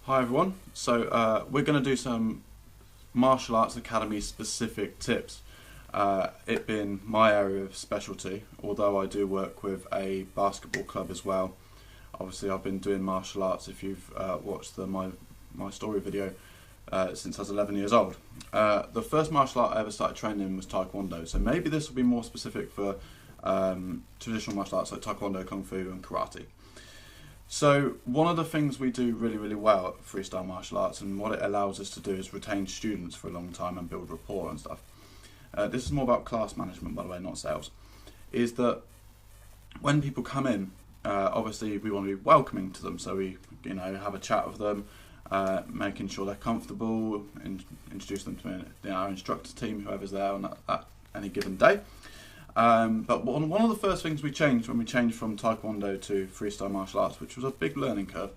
Hi everyone, so we're going to do some martial arts academy specific tips, it being my area of specialty, although I do work with a basketball club as well. Obviously I've been doing martial arts, if you've watched my story video, since I was 11 years old. The first martial art I ever started training in was Taekwondo, so maybe this will be more specific for traditional martial arts like Taekwondo, Kung Fu and Karate. So one of the things we do really well at freestyle martial arts, and what it allows us to do, is retain students for a long time and build rapport and stuff. This is more about class management, by the way, not sales. Is that when people come in, obviously we want to be welcoming to them, so we have a chat with them, making sure they're comfortable, and introduce them to our instructor team, whoever's there on at any given day. But one of the first things we changed when we changed from Taekwondo to freestyle martial arts, which was a big learning curve,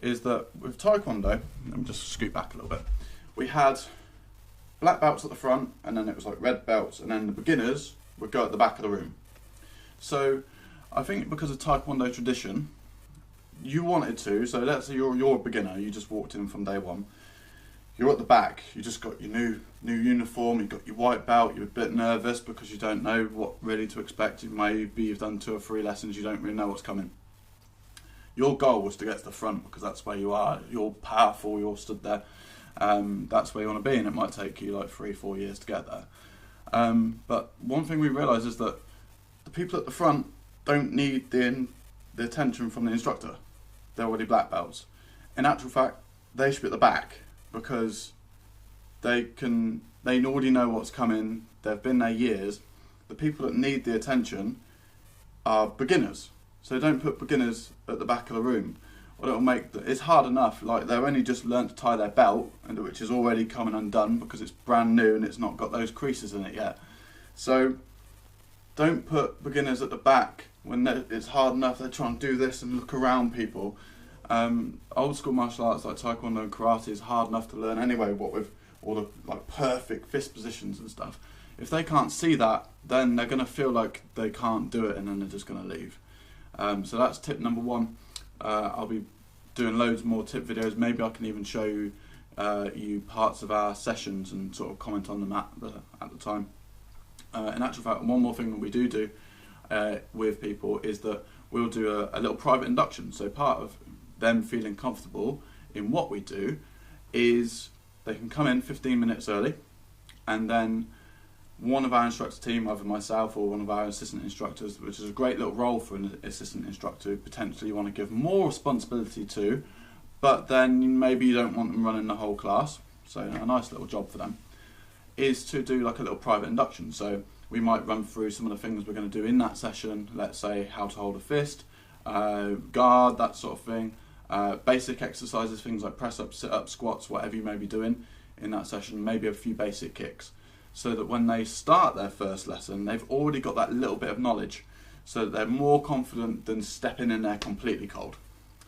is that with Taekwondo, let me just scoot back a little bit, we had black belts at the front, and then it was like red belts, and then the beginners would go at the back of the room. So I think because of Taekwondo tradition, you wanted to, so let's say you're a beginner, you just walked in from day one, you're at the back, you just got your new uniform, you've got your white belt, you're a bit nervous because you don't know what really to expect. Maybe you've done 2 or 3 lessons, you don't really know what's coming. Your goal was to get to the front because that's where you are, you're powerful, you're stood there, that's where you want to be, and it might take you like 3-4 years to get there. But one thing we realised is that the people at the front don't need the attention from the instructor. They're already black belts. In actual fact, they should be at the back, because they already know what's coming, they've been there years. The people that need the attention are beginners, so don't put beginners at the back of the room, or it'll it's hard enough, like they've only just learnt to tie their belt, and which is already coming undone because it's brand new and it's not got those creases in it yet. So don't put beginners at the back when it's hard enough, they're trying to do this and look around people. Old school martial arts like Taekwondo and Karate is hard enough to learn anyway, what with all the perfect fist positions and stuff. If they can't see that, then they're going to feel like they can't do it, and then they're just going to leave. So that's tip number 1. I'll be doing loads more tip videos. Maybe I can even show you parts of our sessions and sort of comment on them at the time. In actual fact, one more thing that we do with people is that we'll do a little private induction. So part of them feeling comfortable in what we do is they can come in 15 minutes early, and then one of our instructor team, either myself or one of our assistant instructors, which is a great little role for an assistant instructor who potentially you want to give more responsibility to, but then maybe you don't want them running the whole class, so a nice little job for them, is to do like a little private induction. So we might run through some of the things we're going to do in that session, let's say how to hold a fist, guard, that sort of thing. Basic exercises, things like press ups, sit ups, squats, whatever you may be doing in that session, maybe a few basic kicks, so that when they start their first lesson, they've already got that little bit of knowledge, so that they're more confident than stepping in there completely cold.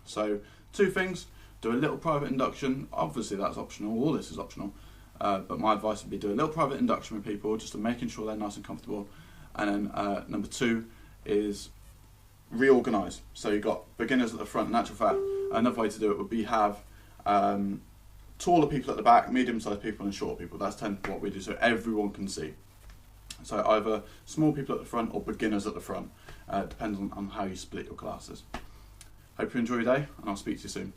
So 2 things, do a little private induction, obviously that's optional, all this is optional, but my advice would be do a little private induction with people, just to making sure they're nice and comfortable. And then number 2 is reorganise. So you've got beginners at the front. In actual fact, another way to do it would be have taller people at the back, medium-sized people and shorter people. That's what we do, so everyone can see. So either small people at the front or beginners at the front, depends on how you split your classes. Hope you enjoy your day, and I'll speak to you soon.